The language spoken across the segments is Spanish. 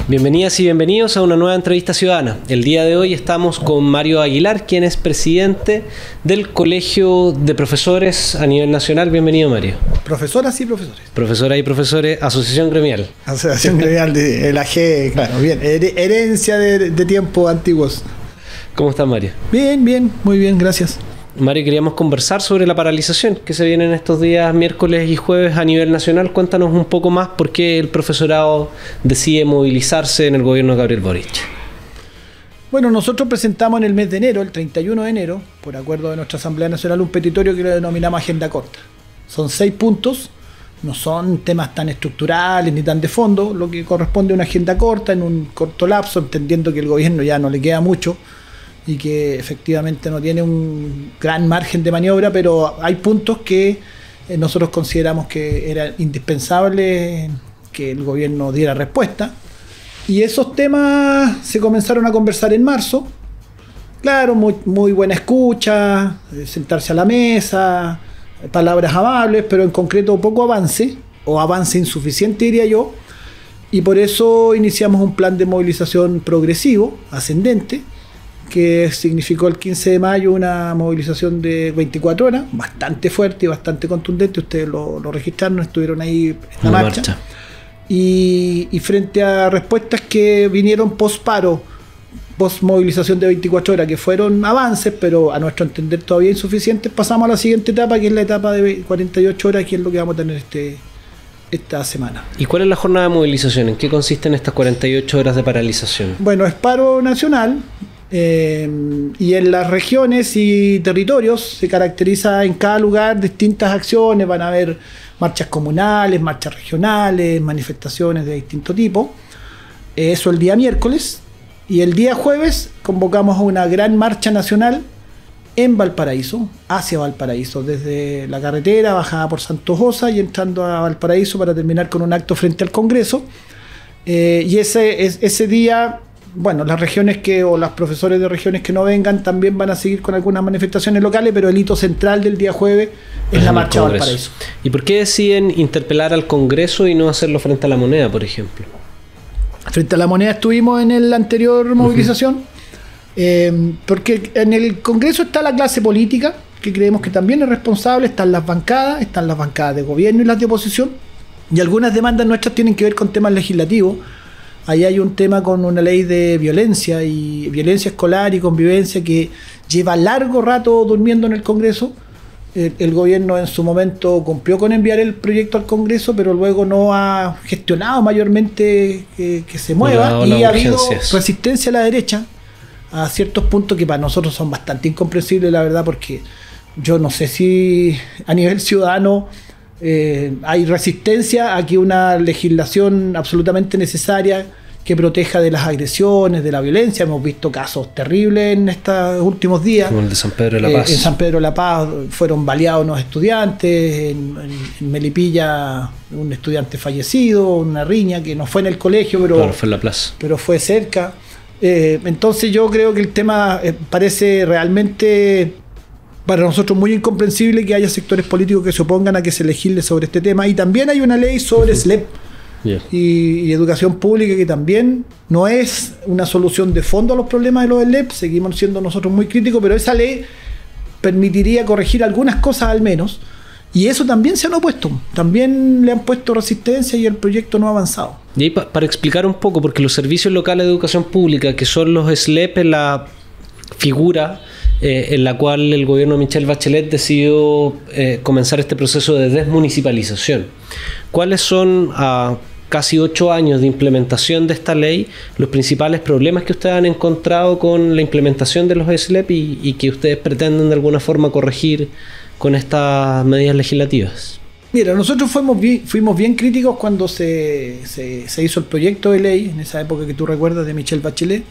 Bienvenidas y bienvenidos a una nueva entrevista ciudadana. El día de hoy estamos con Mario Aguilar, quien es presidente del Colegio de Profesores a nivel nacional. Bienvenido, Mario. Profesoras y profesores. Profesoras y profesores, Asociación Gremial. Asociación Gremial de la G, claro, bien. Herencia de tiempos antiguos. ¿Cómo estás, Mario? Bien, muy bien, gracias. Mario, queríamos conversar sobre la paralización que se viene en estos días, miércoles y jueves a nivel nacional. Cuéntanos un poco más por qué el profesorado decide movilizarse en el gobierno de Gabriel Boric. Bueno, nosotros presentamos en el mes de enero, el 31 de enero, por acuerdo de nuestra Asamblea Nacional, un petitorio que lo denominamos Agenda Corta. Son 6 puntos, no son temas tan estructurales ni tan de fondo, lo que corresponde a una agenda corta, en un corto lapso, entendiendo que el gobierno ya no le queda mucho y que efectivamente no tiene un gran margen de maniobra, pero hay puntos que nosotros consideramos que era indispensable que el gobierno diera respuesta. Y esos temas se comenzaron a conversar en marzo. Claro, muy buena escucha, sentarse a la mesa, palabras amables, pero en concreto poco avance, o avance insuficiente diría yo, y por eso iniciamos un plan de movilización progresivo, ascendente, que significó el 15 de mayo una movilización de 24 horas, bastante fuerte y bastante contundente. Ustedes lo registraron, estuvieron ahí en la marcha. Y frente a respuestas que vinieron post-paro, post-movilización de 24 horas, que fueron avances, pero a nuestro entender todavía insuficientes, pasamos a la siguiente etapa, que es la etapa de 48 horas, que es lo que vamos a tener esta semana. ¿Y cuál es la jornada de movilización? ¿En qué consisten estas 48 horas de paralización? Bueno, es paro nacional. Y en las regiones y territorios se caracteriza en cada lugar distintas acciones. Van a haber marchas comunales, marchas regionales, manifestaciones de distinto tipo. Eso el día miércoles. Y el día jueves convocamos a una gran marcha nacional en Valparaíso, hacia Valparaíso, desde la carretera bajada por Santa Rosa y entrando a Valparaíso para terminar con un acto frente al Congreso. Y ese día, bueno, las regiones o los profesores de regiones que no vengan también van a seguir con algunas manifestaciones locales, pero el hito central del día jueves es la marcha a Valparaíso. ¿Y por qué deciden interpelar al Congreso y no hacerlo frente a la Moneda, por ejemplo? Frente a la Moneda estuvimos en la anterior movilización, porque en el Congreso está la clase política, que creemos que también es responsable, están las bancadas de gobierno y las de oposición, y algunas demandas nuestras tienen que ver con temas legislativos. Ahí hay un tema con una ley de violencia y violencia escolar y convivencia que lleva largo rato durmiendo en el Congreso. El gobierno en su momento cumplió con enviar el proyecto al Congreso, pero luego no ha gestionado mayormente que se mueva, y ha habido resistencia a la derecha a ciertos puntos que para nosotros son bastante incomprensibles, la verdad, porque yo no sé si a nivel ciudadano hay resistencia a que una legislación absolutamente necesaria que proteja de las agresiones, de la violencia. Hemos visto casos terribles en estos últimos días. Como el de San Pedro de la Paz. En San Pedro de la Paz fueron baleados unos estudiantes, en Melipilla un estudiante fallecido, una riña que no fue en el colegio, pero, claro, fue en la plaza. Pero fue cerca. Entonces yo creo que el tema parece realmente para nosotros muy incomprensible que haya sectores políticos que se opongan a que se legisle sobre este tema. Y también hay una ley sobre SLEP y educación pública que también no es una solución de fondo a los problemas de los SLEP. Seguimos siendo nosotros muy críticos, pero esa ley permitiría corregir algunas cosas al menos. Y eso también se han opuesto. También le han puesto resistencia y el proyecto no ha avanzado. Y ahí para explicar un poco, porque los servicios locales de educación pública, que son los SLEP, en la figura en la cual el gobierno de Michelle Bachelet decidió comenzar este proceso de desmunicipalización. ¿Cuáles son, a casi 8 años de implementación de esta ley, los principales problemas que ustedes han encontrado con la implementación de los SLEP y que ustedes pretenden de alguna forma corregir con estas medidas legislativas? Mira, nosotros fuimos bien críticos cuando se hizo el proyecto de ley, en esa época que tú recuerdas de Michelle Bachelet.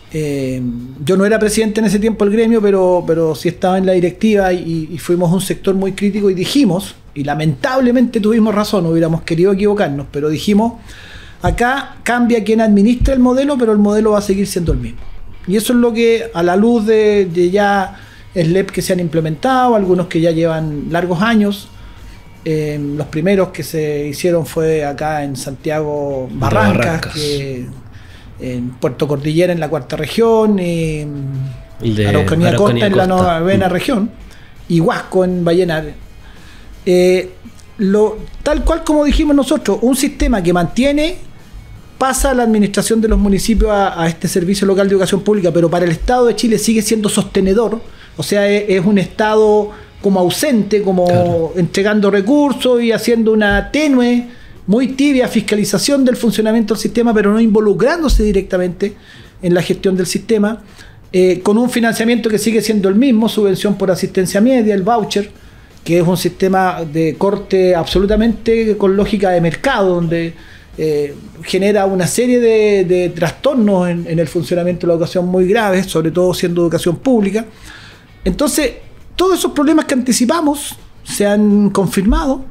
Yo no era presidente en ese tiempo del gremio, pero sí estaba en la directiva y fuimos un sector muy crítico y dijimos, y lamentablemente tuvimos razón, hubiéramos querido equivocarnos, pero dijimos, acá cambia quien administra el modelo, pero el modelo va a seguir siendo el mismo. Y eso es lo que, a la luz de ya SLEP que se han implementado, algunos que ya llevan largos años, los primeros que se hicieron fue acá en Santiago Barrancas. Que en Puerto Cordillera en la 4ª región, Araucanía Costa en la 9ª región, y Huasco en Vallenar. Tal cual como dijimos nosotros, un sistema que pasa a la administración de los municipios a este servicio local de educación pública, pero para el Estado de Chile sigue siendo sostenedor, o sea, es un Estado como ausente, como entregando recursos y haciendo una tenue, muy tibia fiscalización del funcionamiento del sistema, pero no involucrándose directamente en la gestión del sistema, con un financiamiento que sigue siendo el mismo, subvención por asistencia media, el voucher, que es un sistema de corte absolutamente con lógica de mercado, donde genera una serie de trastornos en el funcionamiento de la educación muy graves, sobre todo siendo educación pública. Entonces, todos esos problemas que anticipamos se han confirmado,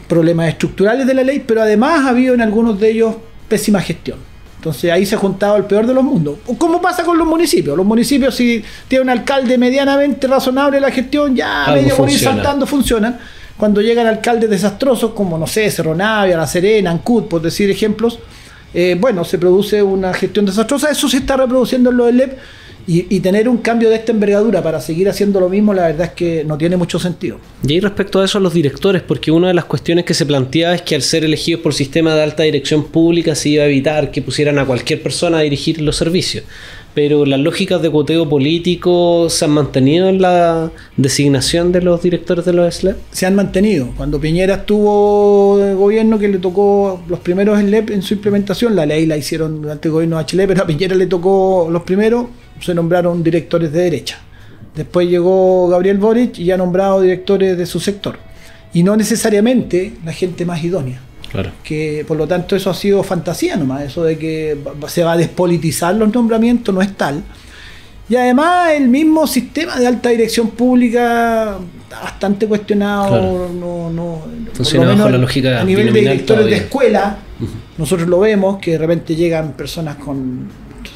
problemas estructurales de la ley, pero además ha habido en algunos de ellos pésima gestión. Entonces ahí se ha juntado el peor de los mundos. ¿Cómo pasa con los municipios? Los municipios, si tiene un alcalde medianamente razonable la gestión, ya medio por ir saltando funcionan. Cuando llegan alcaldes desastrosos, como no sé, Cerro Navia, La Serena, Ancud, por decir ejemplos, se produce una gestión desastrosa. Eso se está reproduciendo en lo del LEP. Y tener un cambio de esta envergadura para seguir haciendo lo mismo, la verdad es que no tiene mucho sentido. Y ahí respecto a eso, a los directores, porque una de las cuestiones que se planteaba es que al ser elegidos por sistema de alta dirección pública se iba a evitar que pusieran a cualquier persona a dirigir los servicios. Pero las lógicas de cuoteo político se han mantenido en la designación de los directores de los SLEP. Se han mantenido. Cuando Piñera estuvo en el gobierno, que le tocó los primeros SLEP en su implementación, la ley la hicieron durante el gobierno de Bachelet, pero a Piñera le tocó los primeros, se nombraron directores de derecha. Después llegó Gabriel Boric y ha nombrado directores de su sector. Y no necesariamente la gente más idónea. Claro. Que por lo tanto eso ha sido fantasía nomás, eso de que se va a despolitizar los nombramientos no es tal. Y además el mismo sistema de alta dirección pública bastante cuestionado. Claro. No funciona bajo la lógica a nivel de directores todavía. de escuela. Nosotros lo vemos, que de repente llegan personas con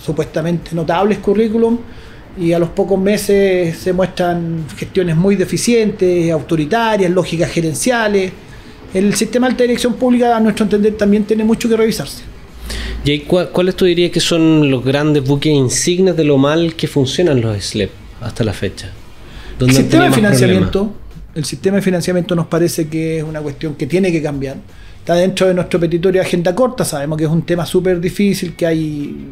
supuestamente notables currículum y a los pocos meses se muestran gestiones muy deficientes, autoritarias, lógicas gerenciales. El sistema de alta dirección pública, a nuestro entender, también tiene mucho que revisarse. ¿Y ahí cuáles tú dirías que son los grandes buques insignes de lo mal que funcionan los SLEP hasta la fecha? El sistema de financiamiento nos parece que es una cuestión que tiene que cambiar. Está dentro de nuestro petitorio de agenda corta, sabemos que es un tema súper difícil, que hay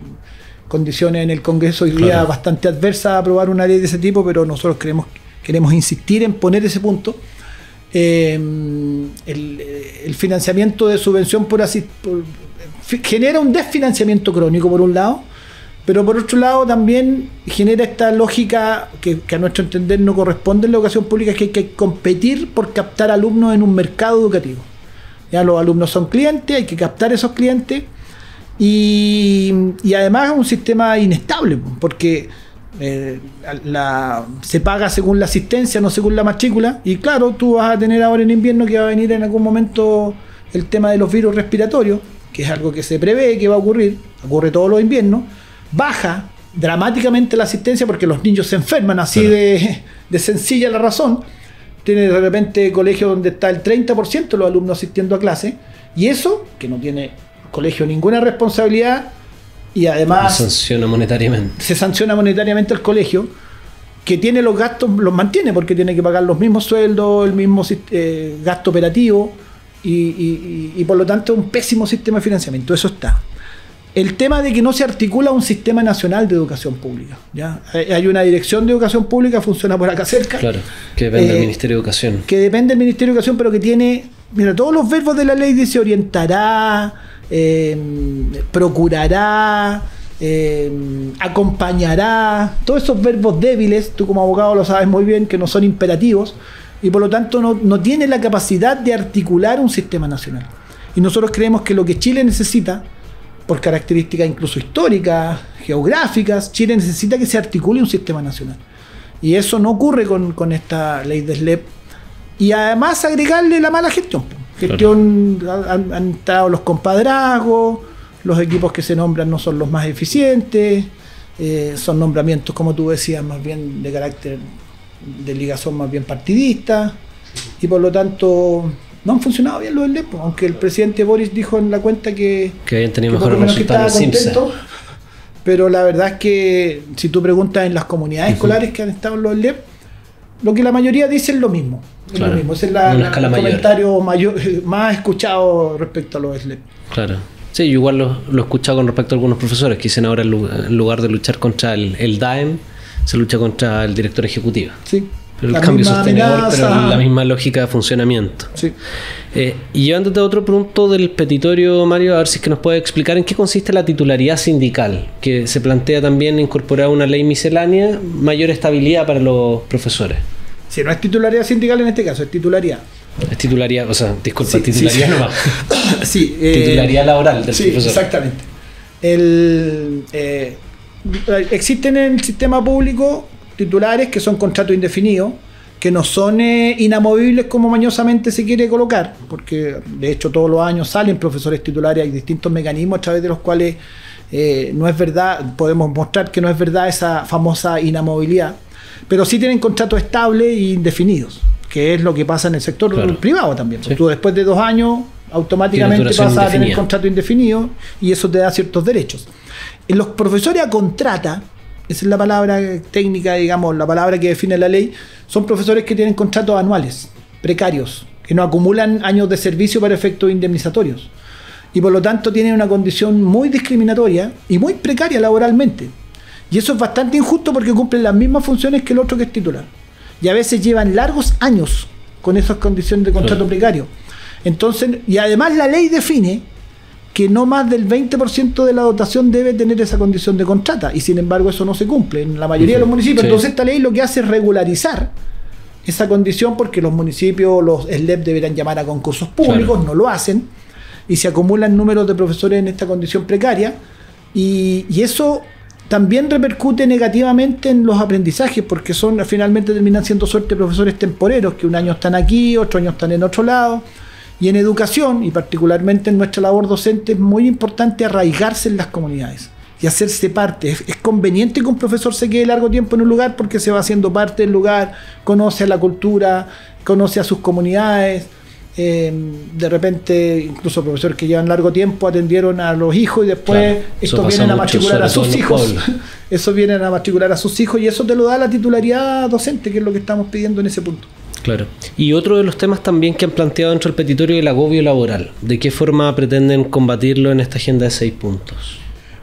condiciones en el Congreso hoy día bastante adversas a aprobar una ley de ese tipo, pero nosotros queremos insistir en poner ese punto. El financiamiento de subvención genera un desfinanciamiento crónico por un lado, pero por otro lado también genera esta lógica que a nuestro entender no corresponde en la educación pública, que hay que competir por captar alumnos en un mercado educativo. Ya los alumnos son clientes, hay que captar esos clientes y además es un sistema inestable porque se paga según la asistencia, no según la matrícula, y claro, tú vas a tener ahora en invierno que va a venir en algún momento el tema de los virus respiratorios, que es algo que se prevé que va a ocurre todos los inviernos, baja dramáticamente la asistencia porque los niños se enferman, así de sencilla la razón. Tiene de repente colegios donde está el 30% de los alumnos asistiendo a clase, y eso, que no tiene el colegio ninguna responsabilidad, y además se sanciona monetariamente el colegio, que tiene los gastos, los mantiene porque tiene que pagar los mismos sueldos, el mismo gasto operativo y por lo tanto un pésimo sistema de financiamiento. Eso está. El tema de que no se articula un sistema nacional de educación pública. ¿Ya? Hay una dirección de educación pública, funciona por acá cerca. Claro, que depende del Ministerio de Educación. Que depende del Ministerio de Educación, pero que tiene, mira, todos los verbos de la ley dice orientará, procurará, acompañará, todos esos verbos débiles, tú como abogado lo sabes muy bien, que no son imperativos y por lo tanto no tiene la capacidad de articular un sistema nacional. Y nosotros creemos que lo que Chile necesita, por características incluso históricas, geográficas, Chile necesita que se articule un sistema nacional. Y eso no ocurre con esta ley de SLEP. Y además agregarle la mala gestión. Han entrado los compadrazgos, los equipos que se nombran no son los más eficientes, son nombramientos, como tú decías, más bien de carácter de ligazón más bien partidista, y por lo tanto no han funcionado bien los SLEP, aunque el presidente Boris dijo en la cuenta que habían tenido que mejores resultados en el CIMSE. Pero la verdad es que si tú preguntas en las comunidades escolares que han estado en los SLEP, lo que la mayoría dice es lo mismo. Es lo mismo. Ese es el comentario más escuchado respecto a los SLEP. Claro. Sí, yo igual lo he escuchado con respecto a algunos profesores que dicen ahora en lugar de luchar contra el DAEM, se lucha contra el director ejecutivo. Sí. Pero el cambio sostenedor, pero la misma lógica de funcionamiento. Sí. Y llevándote a otro punto del petitorio, Mario, a ver si es que nos puede explicar en qué consiste la titularidad sindical, que se plantea también incorporar una ley miscelánea, mayor estabilidad para los profesores. Sí, no es titularidad sindical en este caso, es titularidad. Es titularidad, o sea, disculpa, titularidad nomás. Sí, titularidad laboral del profesor. Exactamente. Existen en el sistema público titulares que son contratos indefinidos, que no son inamovibles como mañosamente se quiere colocar, porque de hecho todos los años salen profesores titulares, hay distintos mecanismos a través de los cuales no es verdad, podemos mostrar que no es verdad esa famosa inamovilidad, pero sí tienen contratos estables e indefinidos, que es lo que pasa en el sector privado también. Sí. Tú después de 2 años automáticamente pasas a tener contrato indefinido y eso te da ciertos derechos. En los profesores a contrata, esa es la palabra técnica, digamos, la palabra que define la ley, son profesores que tienen contratos anuales, precarios, que no acumulan años de servicio para efectos indemnizatorios. Y por lo tanto tienen una condición muy discriminatoria y muy precaria laboralmente. Y eso es bastante injusto porque cumplen las mismas funciones que el otro que es titular. Y a veces llevan largos años con esas condiciones de contrato precario. Entonces, y además la ley define que no más del 20% de la dotación debe tener esa condición de contrata, y sin embargo eso no se cumple en la mayoría de los municipios. Entonces esta ley lo que hace es regularizar esa condición, porque los municipios, los SLEP deberán llamar a concursos públicos, no lo hacen, y se acumulan números de profesores en esta condición precaria, y eso también repercute negativamente en los aprendizajes, porque finalmente terminan siendo suerte profesores temporeros, que un año están aquí, otro año están en otro lado. Y en educación, y particularmente en nuestra labor docente, es muy importante arraigarse en las comunidades y hacerse parte. Es conveniente que un profesor se quede largo tiempo en un lugar porque se va haciendo parte del lugar, conoce a la cultura, conoce a sus comunidades. De repente, incluso profesores que llevan largo tiempo atendieron a los hijos y después estos vienen a matricular a sus hijos. Eso vienen a matricular a sus hijos y eso te lo da la titularidad docente, que es lo que estamos pidiendo en ese punto. Claro. Y otro de los temas también que han planteado dentro del petitorio es el agobio laboral. ¿De qué forma pretenden combatirlo en esta agenda de 6 puntos?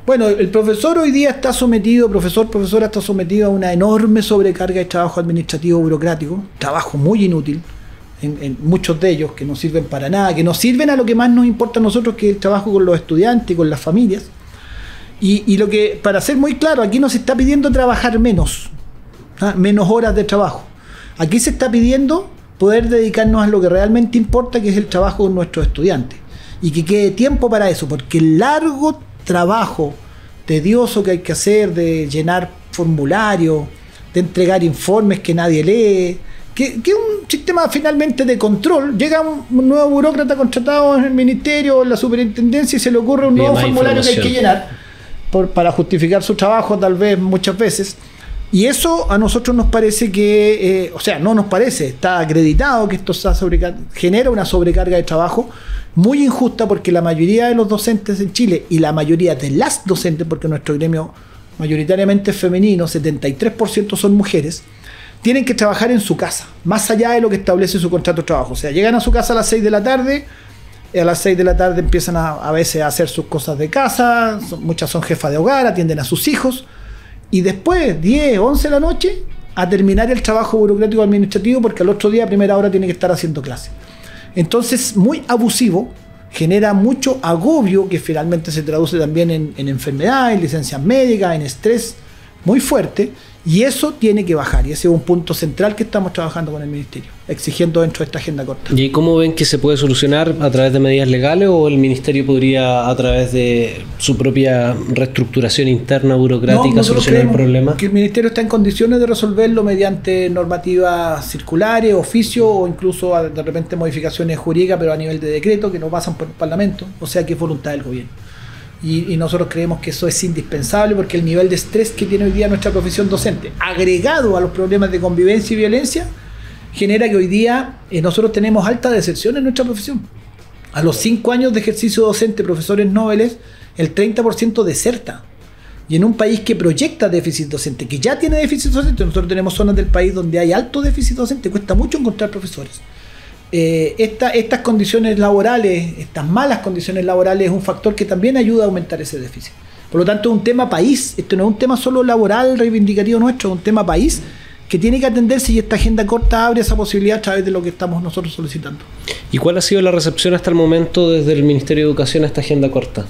Bueno, el profesor hoy día está sometido, profesora está sometido a una enorme sobrecarga de trabajo administrativo burocrático, trabajo muy inútil, en muchos de ellos que no sirven para nada, que no sirven a lo que más nos importa a nosotros, que es el trabajo con los estudiantes, con las familias. Y lo que, para ser muy claro, aquí no se está pidiendo trabajar menos horas de trabajo. Aquí se está pidiendo poder dedicarnos a lo que realmente importa, que es el trabajo con nuestros estudiantes. Y que quede tiempo para eso, porque el largo trabajo tedioso que hay que hacer de llenar formularios, de entregar informes que nadie lee, que es un sistema finalmente de control. Llega un nuevo burócrata contratado en el ministerio o en la superintendencia y se le ocurre un nuevo formulario que hay que llenar para justificar su trabajo, tal vez muchas veces. Y eso a nosotros nos parece que, no nos parece, está acreditado que esto genera una sobrecarga de trabajo muy injusta, porque la mayoría de los docentes en Chile y la mayoría de las docentes, porque nuestro gremio mayoritariamente es femenino, 73% son mujeres, tienen que trabajar en su casa, más allá de lo que establece su contrato de trabajo. O sea, llegan a su casa a las 6 de la tarde, a las 6 de la tarde empiezan a veces a hacer sus cosas de casa, muchas son jefas de hogar, atienden a sus hijos, y después, 10, 11 de la noche, a terminar el trabajo burocrático administrativo, porque al otro día a primera hora tiene que estar haciendo clase. Entonces, muy abusivo, genera mucho agobio, que finalmente se traduce también en enfermedad, en licencias médicas, en estrés muy fuerte, y eso tiene que bajar, y ese es un punto central que estamos trabajando con el Ministerio, exigiendo dentro de esta agenda corta. ¿Y cómo ven que se puede solucionar? ¿A través de medidas legales o el Ministerio podría, a través de su propia reestructuración interna burocrática, solucionar el problema? Que el Ministerio está en condiciones de resolverlo mediante normativas circulares, oficios o incluso de repente modificaciones jurídicas, pero a nivel de decreto, que no pasan por el Parlamento, o sea que es voluntad del gobierno. Y nosotros creemos que eso es indispensable, porque el nivel de estrés que tiene hoy día nuestra profesión docente, agregado a los problemas de convivencia y violencia, genera que hoy día nosotros tenemos alta deserción en nuestra profesión. A los 5 años de ejercicio docente, profesores noveles, el 30% deserta. Y en un país que proyecta déficit docente, que ya tiene déficit docente, nosotros tenemos zonas del país donde hay alto déficit docente, cuesta mucho encontrar profesores. Estas condiciones laborales, estas malas condiciones laborales, es un factor que también ayuda a aumentar ese déficit. Por lo tanto, es un tema país. Esto no es un tema solo laboral, reivindicativo nuestro, es un tema país que tiene que atenderse, y esta agenda corta abre esa posibilidad a través de lo que estamos nosotros solicitando. ¿Y cuál ha sido la recepción hasta el momento desde el Ministerio de Educación a esta agenda corta?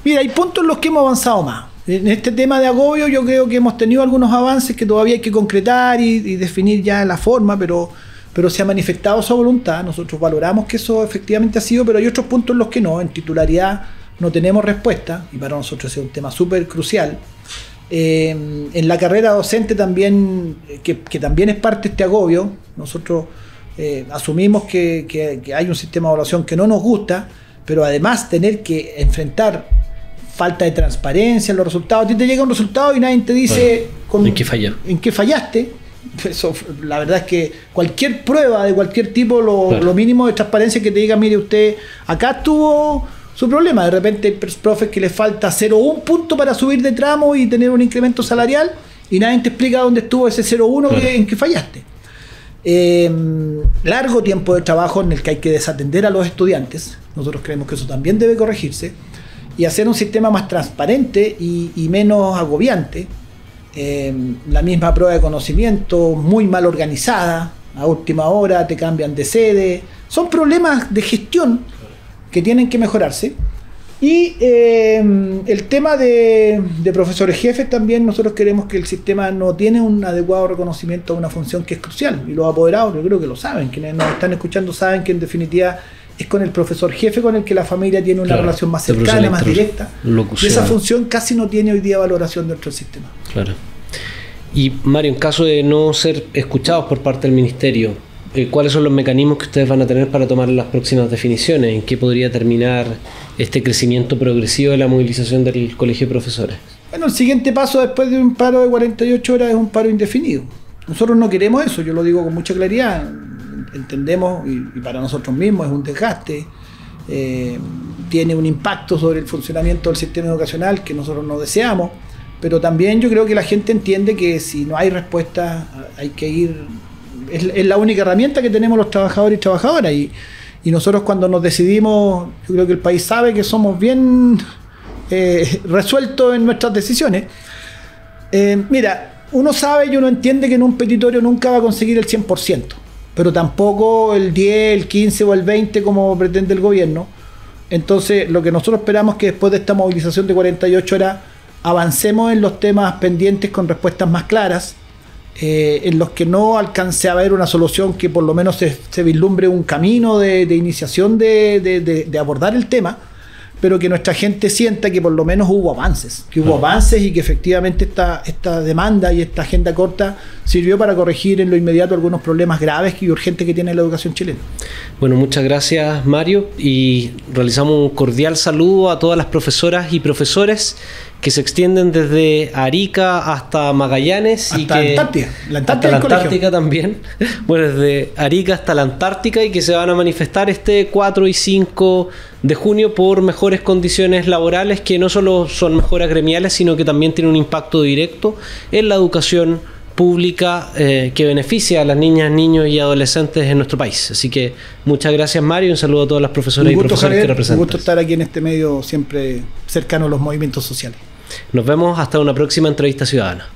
Mira, hay puntos en los que hemos avanzado más. En este tema de agobio yo creo que hemos tenido algunos avances que todavía hay que concretar y definir ya la forma, pero se ha manifestado esa voluntad. Nosotros valoramos que eso efectivamente ha sido, pero hay otros puntos en los que no. En titularidad no tenemos respuesta, y para nosotros es un tema súper crucial. En la carrera docente también, que también es parte de este agobio, nosotros asumimos que hay un sistema de evaluación que no nos gusta, pero además tener que enfrentar falta de transparencia en los resultados. A ti te llega un resultado y nadie te dice ¿en qué falló? ¿En qué fallaste? Eso, la verdad es que cualquier prueba de cualquier tipo, lo mínimo de transparencia que te diga, mire usted, acá tuvo su problema. De repente hay profes que les falta 0,1 punto para subir de tramo y tener un incremento salarial, y nadie te explica dónde estuvo ese 0,1 en que fallaste. Largo tiempo de trabajo en el que hay que desatender a los estudiantes. Nosotros creemos que eso también debe corregirse, y hacer un sistema más transparente y menos agobiante. La misma prueba de conocimiento muy mal organizada, a última hora te cambian de sede. Son problemas de gestión que tienen que mejorarse. Y el tema de profesores jefes también, nosotros queremos que el sistema no tiene un adecuado reconocimiento a una función que es crucial, y los apoderados yo creo que lo saben, quienes nos están escuchando saben que en definitiva es con el profesor jefe con el que la familia tiene una relación más cercana, más directa. Y esa función casi no tiene hoy día valoración dentro del sistema. Claro. Y Mario, en caso de no ser escuchados por parte del Ministerio, ¿cuáles son los mecanismos que ustedes van a tener para tomar las próximas definiciones? ¿En qué podría terminar este crecimiento progresivo de la movilización del Colegio de Profesores? Bueno, el siguiente paso después de un paro de 48 horas es un paro indefinido. Nosotros no queremos eso, yo lo digo con mucha claridad. Entendemos, y para nosotros mismos es un desgaste, tiene un impacto sobre el funcionamiento del sistema educacional que nosotros no deseamos, pero también yo creo que la gente entiende que si no hay respuesta hay que ir, es la única herramienta que tenemos los trabajadores y trabajadoras, y nosotros cuando nos decidimos, yo creo que el país sabe que somos bien resueltos en nuestras decisiones. Mira, uno sabe y uno entiende que en un petitorio nunca va a conseguir el 100%, pero tampoco el 10, el 15 o el 20 como pretende el gobierno. Entonces, lo que nosotros esperamos es que después de esta movilización de 48 horas avancemos en los temas pendientes con respuestas más claras, en los que no alcance a haber una solución, que por lo menos se vislumbre un camino de iniciación de abordar el tema, pero que nuestra gente sienta que por lo menos hubo avances, y que efectivamente esta demanda y esta agenda corta sirvió para corregir en lo inmediato algunos problemas graves y urgentes que tiene la educación chilena. Bueno, muchas gracias, Mario, y realizamos un cordial saludo a todas las profesoras y profesores que se extienden desde Arica hasta Magallanes, hasta y que Antártida. Hasta la Antártica también. Bueno, desde Arica hasta la Antártica, y que se van a manifestar este 4 y 5 de junio por mejores condiciones laborales, que no solo son mejoras gremiales, sino que también tienen un impacto directo en la educación pública que beneficia a las niñas, niños y adolescentes en nuestro país. Así que muchas gracias, Mario, y un saludo a todas las profesoras y profesores, Javier, que representan. Un gusto estar aquí en este medio siempre cercano a los movimientos sociales. Nos vemos hasta una próxima entrevista ciudadana.